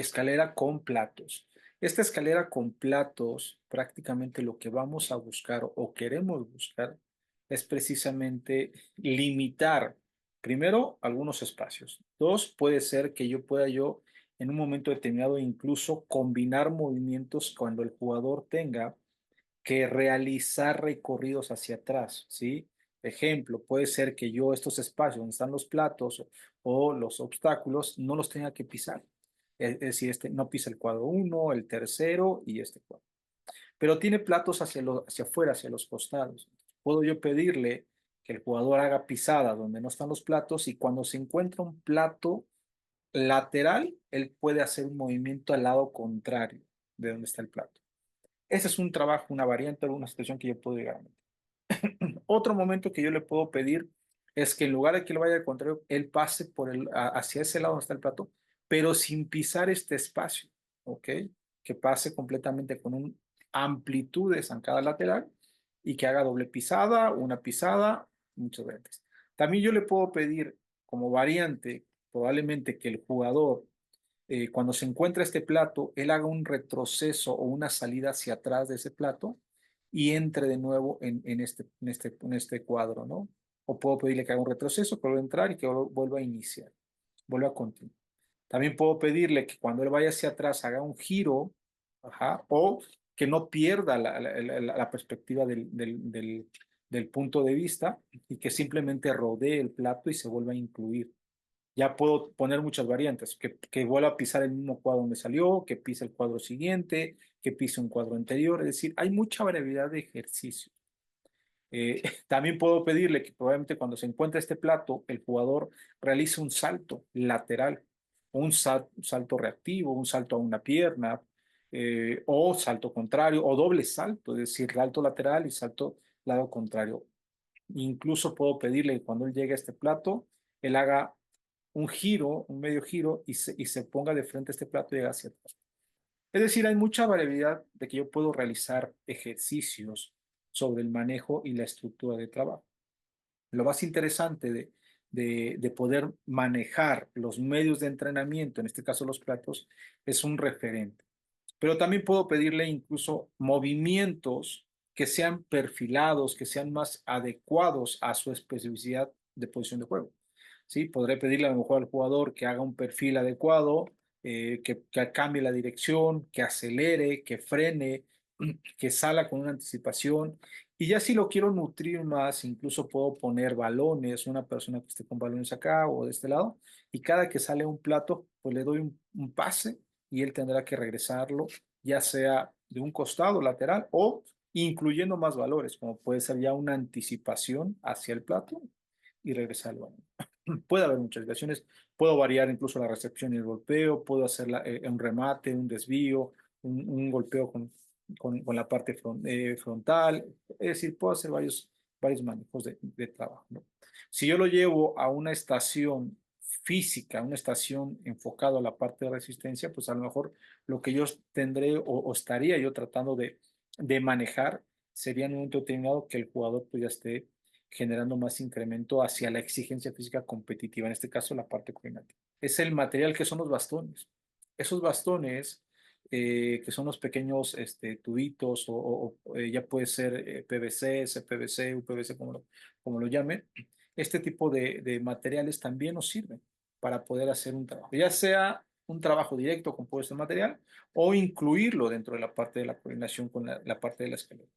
Escalera con platos. Esta escalera con platos, prácticamente lo que vamos a buscar o queremos buscar es precisamente limitar, primero, algunos espacios. Dos, puede ser que yo pueda en un momento determinado incluso combinar movimientos cuando el jugador tenga que realizar recorridos hacia atrás, ¿sí? Ejemplo, puede ser que yo estos espacios donde están los platos o los obstáculos no los tenga que pisar. Es decir, este no pisa el cuadro uno, el tercero y este cuadro. Pero tiene platos hacia afuera, hacia los costados. Puedo yo pedirle que el jugador haga pisada donde no están los platos y cuando se encuentra un plato lateral, él puede hacer un movimiento al lado contrario de donde está el plato. Ese es un trabajo, una variante o una situación que yo puedo llegar a meter. Otro momento que yo le puedo pedir es que en lugar de que él vaya al contrario, él pase hacia ese lado donde está el plato, pero sin pisar este espacio, ¿ok? Que pase completamente con una amplitud de zancada lateral y que haga doble pisada, una pisada, muchas veces. También yo le puedo pedir como variante, probablemente que el jugador cuando se encuentra este plato, él haga un retroceso o una salida hacia atrás de ese plato y entre de nuevo en este cuadro, ¿no? O puedo pedirle que haga un retroceso, que vuelva a entrar y que vuelva a iniciar, vuelva a continuar. También puedo pedirle que cuando él vaya hacia atrás haga un giro, ajá, o que no pierda la perspectiva del punto de vista y que simplemente rodee el plato y se vuelva a incluir. Ya puedo poner muchas variantes, que vuelva a pisar el mismo cuadro donde salió, que pise el cuadro siguiente, que pise un cuadro anterior. Es decir, hay mucha variabilidad de ejercicios. También puedo pedirle que probablemente cuando se encuentre este plato, el jugador realice un salto lateral, un salto reactivo, un salto a una pierna, o salto contrario, o doble salto, es decir, salto lateral y salto lado contrario. Incluso puedo pedirle que cuando él llegue a este plato, él haga un giro, un medio giro, y se ponga de frente a este plato y haga hacia atrás. Es decir, hay mucha variabilidad de que yo puedo realizar ejercicios sobre el manejo y la estructura de trabajo. Lo más interesante de poder manejar los medios de entrenamiento, en este caso los platos, es un referente. Pero también puedo pedirle incluso movimientos que sean perfilados, que sean más adecuados a su especificidad de posición de juego. ¿Sí? Podré pedirle a lo mejor al jugador que haga un perfil adecuado, que cambie la dirección, que acelere, que frene, que salga con una anticipación. Y ya si lo quiero nutrir más, incluso puedo poner balones, una persona que esté con balones acá o de este lado, y cada que sale un plato, pues le doy un pase y él tendrá que regresarlo, ya sea de un costado lateral o incluyendo más valores, como puede ser ya una anticipación hacia el plato y regresar al balón. Puede haber muchas variaciones, puedo variar incluso la recepción y el golpeo, puedo hacer un remate, un desvío, un golpeo con la parte frontal, es decir, puedo hacer varios manejos de trabajo, ¿no? Si yo lo llevo a una estación física, una estación enfocada a la parte de resistencia, pues a lo mejor lo que yo tendré o estaría yo tratando de manejar sería en un momento determinado que el jugador pues ya esté generando más incremento hacia la exigencia física competitiva, en este caso la parte coordinativa. Es el material que son los bastones. Esos bastones, que son los pequeños tubitos ya puede ser PVC, CPVC, UPVC, como lo llamen, este tipo de materiales también nos sirven para poder hacer un trabajo, ya sea un trabajo directo con puesto de material o incluirlo dentro de la parte de la coordinación con la parte de la escalera.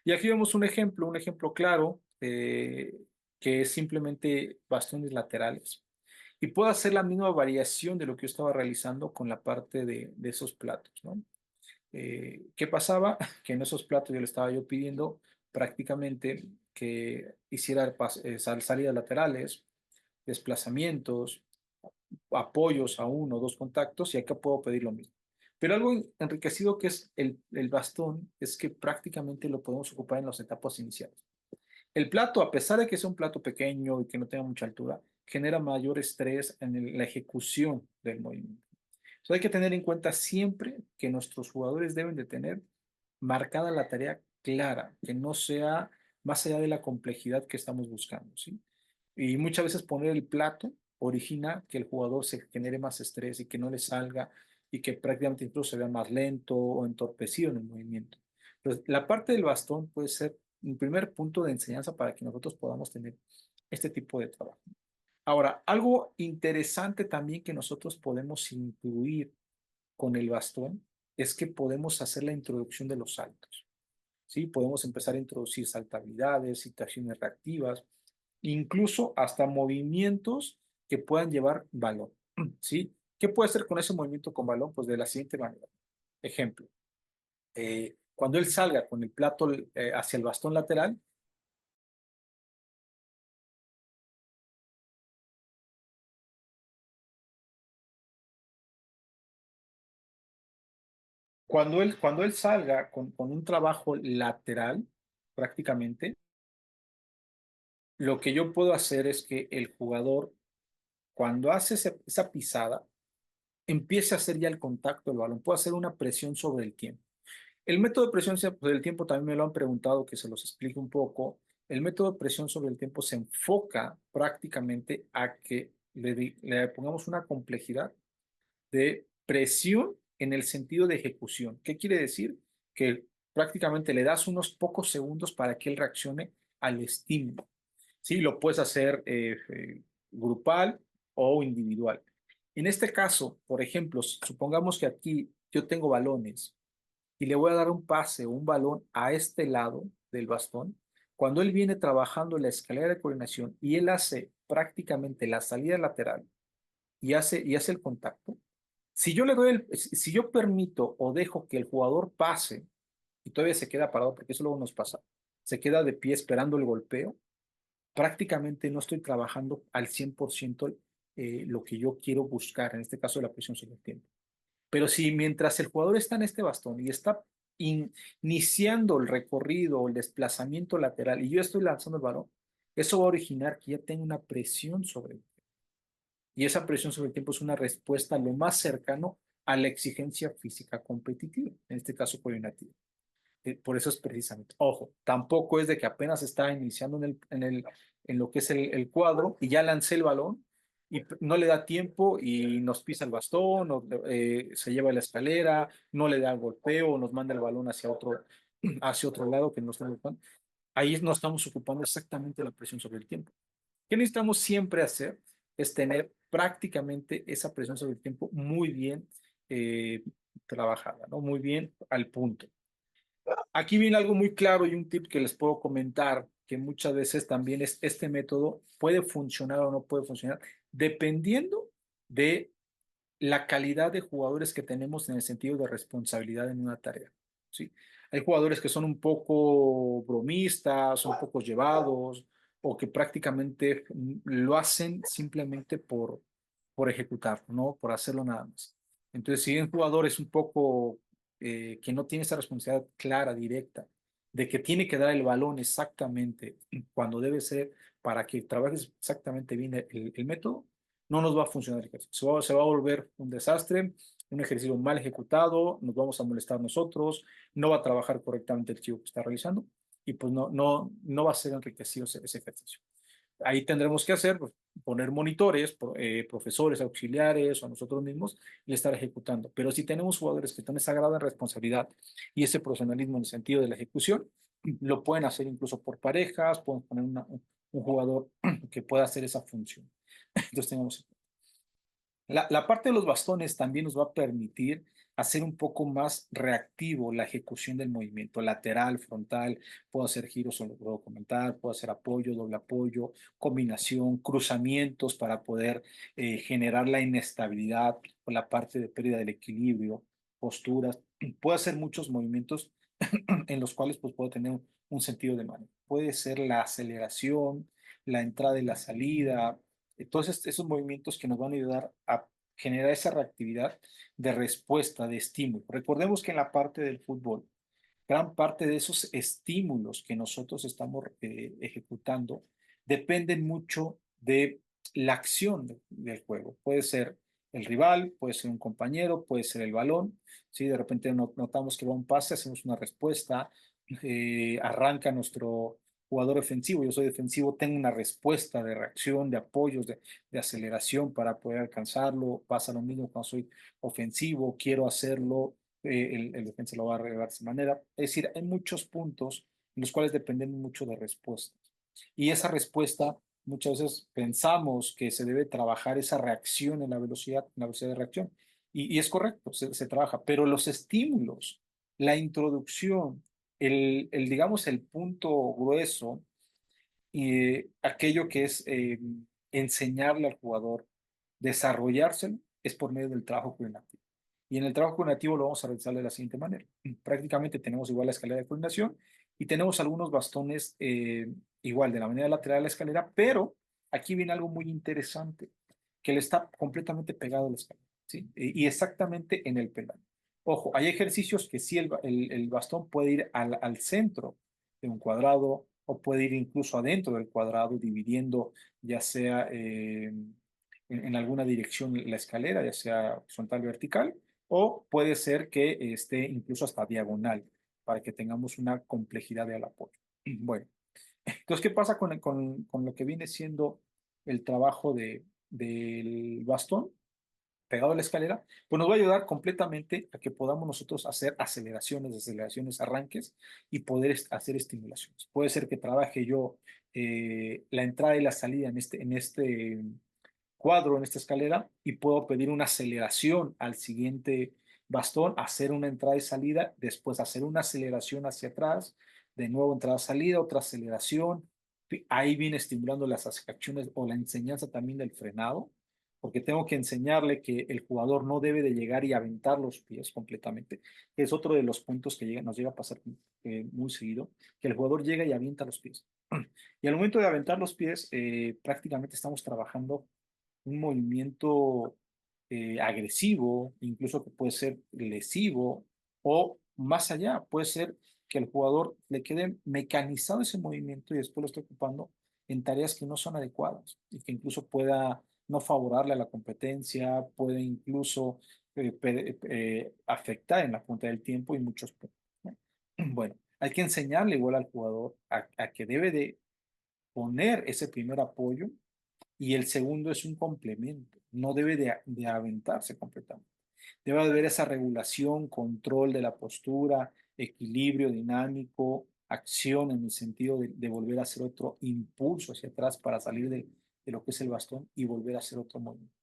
Y aquí vemos un ejemplo claro, que es simplemente bastones laterales. Y puedo hacer la misma variación de lo que yo estaba realizando con la parte de esos platos, ¿no? ¿Qué pasaba? Que en esos platos yo le estaba yo pidiendo prácticamente que hiciera salidas laterales, desplazamientos, apoyos a uno o dos contactos, y acá puedo pedir lo mismo. Pero algo enriquecido que es el bastón es que prácticamente lo podemos ocupar en las etapas iniciales. El plato, a pesar de que sea un plato pequeño y que no tenga mucha altura, genera mayor estrés en la ejecución del movimiento. Entonces hay que tener en cuenta siempre que nuestros jugadores deben de tener marcada la tarea clara, que no sea más allá de la complejidad que estamos buscando, ¿sí? Y muchas veces poner el plato origina que el jugador se genere más estrés y que no le salga. y que prácticamente incluso se vea más lento o entorpecido en el movimiento. Entonces, la parte del bastón puede ser un primer punto de enseñanza para que nosotros podamos tener este tipo de trabajo. Ahora, algo interesante también que nosotros podemos incluir con el bastón es que podemos hacer la introducción de los saltos. ¿Sí? Podemos empezar a introducir saltabilidades, situaciones reactivas, incluso hasta movimientos que puedan llevar balón. ¿Sí? ¿Qué puede hacer con ese movimiento con balón? Pues de la siguiente manera. Ejemplo, cuando él salga con el plato hacia el bastón lateral, cuando él salga con un trabajo lateral, prácticamente, lo que yo puedo hacer es que el jugador, cuando hace esa pisada, empiece a hacer ya el contacto del balón, puede hacer una presión sobre el tiempo. El método de presión sobre el tiempo también me lo han preguntado, que se los explique un poco. El método de presión sobre el tiempo se enfoca prácticamente a que le pongamos una complejidad de presión en el sentido de ejecución. ¿Qué quiere decir? Que prácticamente le das unos pocos segundos para que él reaccione al estímulo. Sí, lo puedes hacer grupal o individual. En este caso, por ejemplo, supongamos que aquí yo tengo balones y le voy a dar un pase o un balón a este lado del bastón. Cuando él viene trabajando la escalera de coordinación y él hace prácticamente la salida lateral y hace el contacto, si yo permito o dejo que el jugador pase y todavía se queda parado, porque eso luego nos pasa, se queda de pie esperando el golpeo, prácticamente no estoy trabajando al 100% lo que yo quiero buscar, en este caso la presión sobre el tiempo. Pero si mientras el jugador está en este bastón y está iniciando el recorrido o el desplazamiento lateral y yo estoy lanzando el balón, eso va a originar que ya tenga una presión sobre él. Y esa presión sobre el tiempo es una respuesta lo más cercano a la exigencia física competitiva, en este caso coordinativa. Por eso es precisamente, ojo, tampoco es de que apenas está iniciando en lo que es el cuadro y ya lancé el balón y no le da tiempo y nos pisa el bastón, o, se lleva la escalera, no le da el golpeo, nos manda el balón hacia otro lado que no está ocupando. Ahí no estamos ocupando exactamente la presión sobre el tiempo. ¿Qué necesitamos siempre hacer? Es tener prácticamente esa presión sobre el tiempo muy bien trabajada, ¿no? Muy bien al punto. Aquí viene algo muy claro y un tip que les puedo comentar, que muchas veces también este método puede funcionar o no puede funcionar, dependiendo de la calidad de jugadores que tenemos en el sentido de responsabilidad en una tarea. ¿Sí? Hay jugadores que son un poco bromistas, un poco llevados, o que prácticamente lo hacen simplemente por ejecutar, ¿no? Por hacerlo nada más. Entonces, si un jugador es un poco que no tiene esa responsabilidad clara, directa, de que tiene que dar el balón exactamente cuando debe ser para que trabajes exactamente bien el método, no nos va a funcionar el ejercicio. Se va a volver un desastre, un ejercicio mal ejecutado, nos vamos a molestar nosotros, no va a trabajar correctamente el chico que está realizando y pues no va a ser enriquecido ese ejercicio. Ahí tendremos que hacer, pues, poner monitores, profesores auxiliares o nosotros mismos y estar ejecutando. Pero si tenemos jugadores que tienen esa gran responsabilidad y ese profesionalismo en el sentido de la ejecución, lo pueden hacer incluso por parejas, pueden poner un jugador que pueda hacer esa función. Entonces tenemos la parte de los bastones también nos va a permitir hacer un poco más reactivo la ejecución del movimiento lateral, frontal, puedo hacer giros, o lo puedo comentar, puedo hacer apoyo, doble apoyo, combinación, cruzamientos para poder generar la inestabilidad o la parte de pérdida del equilibrio, posturas. Puedo hacer muchos movimientos en los cuales pues, puedo tener un sentido de manejo. Puede ser la aceleración, la entrada y la salida, entonces, esos movimientos que nos van a ayudar a generar esa reactividad de respuesta, de estímulo. Recordemos que en la parte del fútbol, gran parte de esos estímulos que nosotros estamos ejecutando dependen mucho de la acción del juego. Puede ser el rival, puede ser un compañero, puede ser el balón. ¿Sí? De repente notamos que va un pase, hacemos una respuesta, arranca jugador defensivo, yo soy defensivo, tengo una respuesta de reacción, de apoyos, de aceleración para poder alcanzarlo. Pasa lo mismo cuando soy ofensivo, quiero hacerlo, el defensa lo va a arreglar de esa manera. Es decir, hay muchos puntos en los cuales dependemos mucho de respuestas. Y esa respuesta, muchas veces pensamos que se debe trabajar esa reacción en la velocidad de reacción. Y es correcto, se trabaja, pero los estímulos, la introducción, digamos, el punto grueso y aquello que es enseñarle al jugador, desarrollárselo, es por medio del trabajo coordinativo. Y en el trabajo coordinativo lo vamos a realizar de la siguiente manera. Prácticamente tenemos igual la escalera de coordinación y tenemos algunos bastones igual de la manera lateral de la escalera, pero aquí viene algo muy interesante, que le está completamente pegado a la escalera, ¿sí? Y exactamente en el peldaño. Ojo, hay ejercicios que sí el bastón puede ir al centro de un cuadrado o puede ir incluso adentro del cuadrado, dividiendo ya sea en alguna dirección la escalera, ya sea horizontal o vertical, o puede ser que esté incluso hasta diagonal, para que tengamos una complejidad de al apoyo. Bueno, entonces, ¿qué pasa con lo que viene siendo el trabajo del bastón pegado a la escalera? Pues nos va a ayudar completamente a que podamos nosotros hacer aceleraciones, deceleraciones, arranques y poder hacer estimulaciones. Puede ser que trabaje yo la entrada y la salida en este cuadro, en esta escalera, y puedo pedir una aceleración al siguiente bastón, hacer una entrada y salida, después hacer una aceleración hacia atrás, de nuevo entrada, salida, otra aceleración. Ahí viene estimulando las acciones o la enseñanza también del frenado, porque tengo que enseñarle que el jugador no debe de llegar y aventar los pies completamente. Es otro de los puntos que nos llega a pasar muy seguido, que el jugador llega y avienta los pies. Y al momento de aventar los pies, prácticamente estamos trabajando un movimiento agresivo, incluso que puede ser lesivo, o más allá, puede ser que el jugador le quede mecanizado ese movimiento y después lo esté ocupando en tareas que no son adecuadas y que incluso pueda no favorarle a la competencia, puede incluso afectar en la punta del tiempo y muchos puntos, ¿no? Bueno, hay que enseñarle igual al jugador a que debe de poner ese primer apoyo y el segundo es un complemento, no debe de aventarse completamente. Debe haber esa regulación, control de la postura, equilibrio dinámico, acción en el sentido de volver a hacer otro impulso hacia atrás para salir de lo que es el bastón y volver a hacer otro movimiento.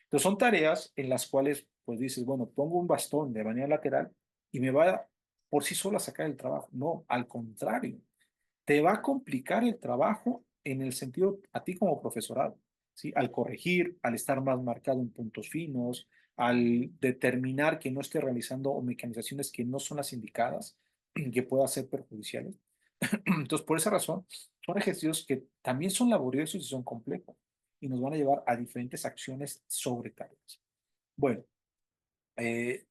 Entonces son tareas en las cuales pues dices, bueno, pongo un bastón de manera lateral y me va por sí solo a sacar el trabajo. No, al contrario, te va a complicar el trabajo en el sentido a ti como profesorado, ¿sí? Al corregir, al estar más marcado en puntos finos, al determinar que no esté realizando o mecanizaciones que no son las indicadas, que puedan ser perjudiciales. Entonces, por esa razón, son ejercicios que también son laboriosos y son complejos y nos van a llevar a diferentes acciones sobre tareas. Bueno,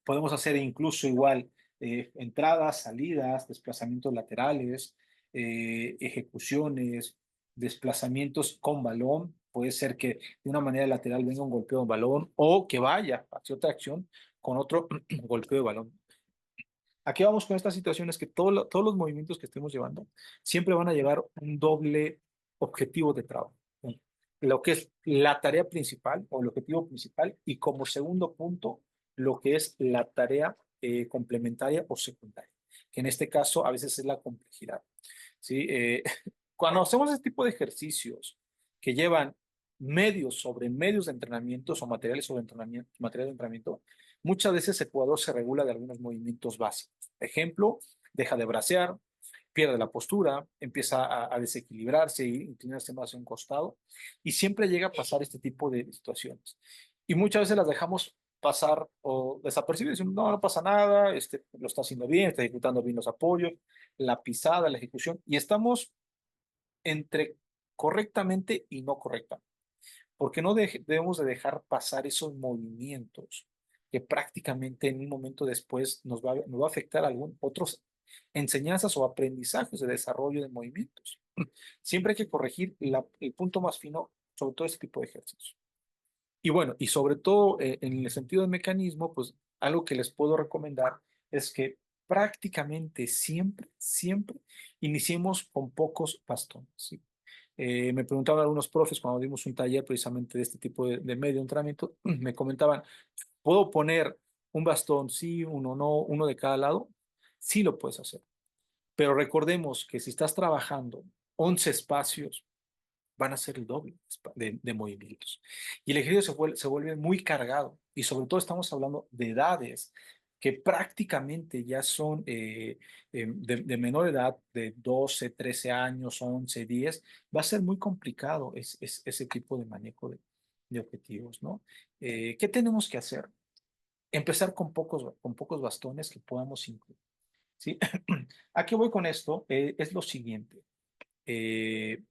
podemos hacer incluso igual entradas, salidas, desplazamientos laterales, ejecuciones, desplazamientos con balón. Puede ser que de una manera lateral venga un golpeo de balón o que vaya hacia otra acción con otro golpeo de balón. Aquí vamos con estas situaciones que todos los movimientos que estemos llevando siempre van a llevar un doble objetivo de trabajo. Lo que es la tarea principal o el objetivo principal y como segundo punto, lo que es la tarea complementaria o secundaria, que en este caso a veces es la complejidad. ¿Sí? Cuando hacemos este tipo de ejercicios que llevan medios sobre medios de entrenamiento o materiales sobre entrenamiento, materiales de entrenamiento, muchas veces el jugador se regula de algunos movimientos básicos. Ejemplo, deja de bracear, pierde la postura, empieza a desequilibrarse y inclinarse más hacia un costado, y siempre llega a pasar este tipo de situaciones. Y muchas veces las dejamos pasar o desapercibidas, no, no pasa nada, lo está haciendo bien, está ejecutando bien los apoyos, la pisada, la ejecución, y estamos entre correctamente y no correctamente, porque no debemos de dejar pasar esos movimientos que prácticamente en un momento después nos va a afectar algún otros enseñanzas o aprendizajes de desarrollo de movimientos. Siempre hay que corregir el punto más fino sobre todo este tipo de ejercicios. Y bueno, y sobre todo en el sentido del mecanismo, pues algo que les puedo recomendar es que prácticamente siempre iniciemos con pocos bastones, ¿sí? Me preguntaban algunos profes cuando dimos un taller precisamente de este tipo de medio de entrenamiento, me comentaban, ¿puedo poner un bastón sí, uno no, uno de cada lado? Sí lo puedes hacer, pero recordemos que si estás trabajando 11 espacios, van a ser el doble de movimientos. Y el ejercicio se vuelve muy cargado. Y sobre todo estamos hablando de edades que prácticamente ya son de menor edad, de 12, 13 años, 11, 10. Va a ser muy complicado ese tipo de manejo de objetivos, ¿no? ¿Qué tenemos que hacer? Empezar con pocos bastones que podamos incluir, ¿sí? ¿A qué voy con esto? Es lo siguiente. Eh,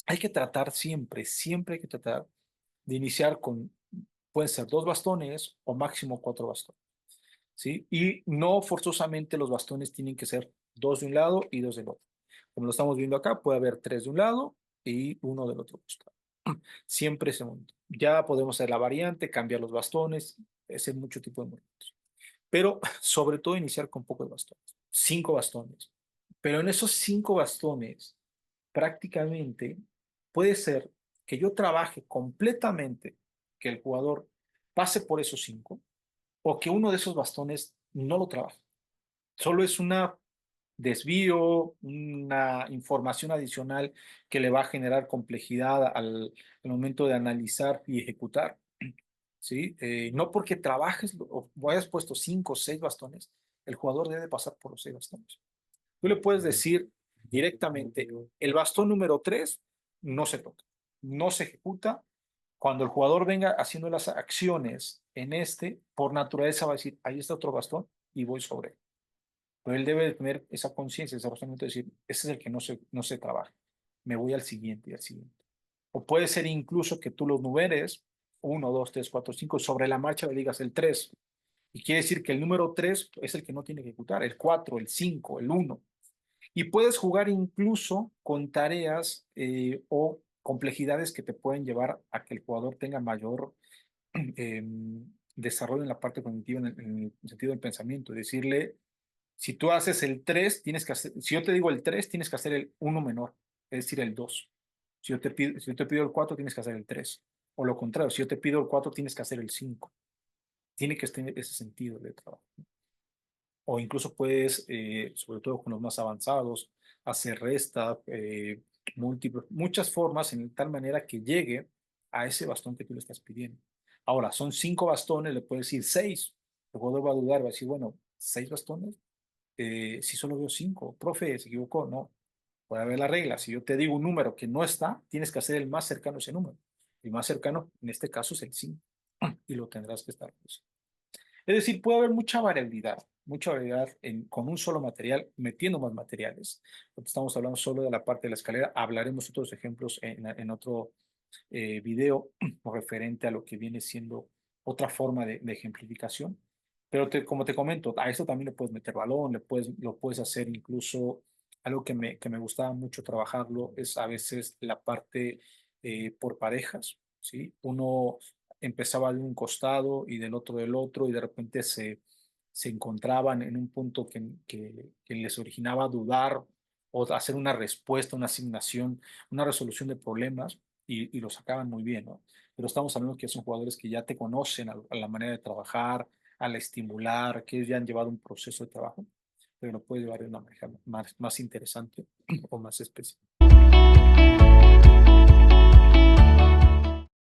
Hay que tratar siempre hay que tratar de iniciar con, pueden ser dos bastones o máximo cuatro bastones, ¿sí? Y no forzosamente los bastones tienen que ser dos de un lado y dos del otro. Como lo estamos viendo acá, puede haber tres de un lado y uno del otro costado. Siempre es un. Ya podemos hacer la variante, cambiar los bastones, hacer mucho tipo de movimientos. Pero sobre todo iniciar con pocos bastones, cinco bastones. Pero en esos cinco bastones, prácticamente puede ser que yo trabaje completamente, que el jugador pase por esos cinco, o que uno de esos bastones no lo trabaje. Solo es una desvío, una información adicional que le va a generar complejidad al momento de analizar y ejecutar. ¿Sí? No porque trabajes o hayas puesto cinco o seis bastones, el jugador debe pasar por los seis bastones. Tú le puedes decir directamente, el bastón número 3 no se toca, no se ejecuta. Cuando el jugador venga haciendo las acciones en este, por naturaleza va a decir, ahí está otro bastón y voy sobre él. Pero él debe tener esa conciencia, ese razonamiento de decir, ese es el que no se trabaja, me voy al siguiente y al siguiente. O puede ser incluso que tú los numeres, uno, 2, 3, 4, 5, sobre la marcha le digas el 3. Y quiere decir que el número 3 es el que no tiene que ejecutar, el 4, el 5, el 1. Y puedes jugar incluso con tareas o complejidades que te pueden llevar a que el jugador tenga mayor eh, desarrollo en la parte cognitiva, en el sentido del pensamiento. Decirle, si tú haces el 3 tienes que hacer, si yo te digo el 3 tienes que hacer el uno menor, es decir, el 2. Si yo te pido el 4 tienes que hacer el 3. O lo contrario, si yo te pido el 4 tienes que hacer el 5. Tiene que tener ese sentido de trabajo. O incluso puedes, sobre todo con los más avanzados, hacer resta, múltiples, muchas formas en tal manera que llegue a ese bastón que tú le estás pidiendo. Ahora, son cinco bastones, le puedes decir seis. El jugador va a dudar, va a decir, bueno, seis bastones, si solo veo cinco, profe, se equivocó, no. Puede haber la regla. Si yo te digo un número que no está, tienes que hacer el más cercano a ese número. El más cercano, en este caso, es el 5 y lo tendrás que estar. Es decir, puede haber mucha variedad con un solo material, metiendo más materiales. Porque estamos hablando solo de la parte de la escalera. Hablaremos otros ejemplos en otro video referente a lo que viene siendo otra forma de ejemplificación. Pero como te comento, a esto también le puedes meter balón, lo puedes hacer incluso algo que me gustaba mucho trabajarlo, es a veces la parte por parejas, ¿sí? Uno empezaba de un costado y del otro, y de repente se encontraban en un punto que les originaba dudar o hacer una respuesta, una asignación, una resolución de problemas y lo sacaban muy bien, ¿no? Pero estamos hablando que son jugadores que ya te conocen a la manera de trabajar, al estimular, que ya han llevado un proceso de trabajo, pero lo puede llevar de una manera más interesante o más específica.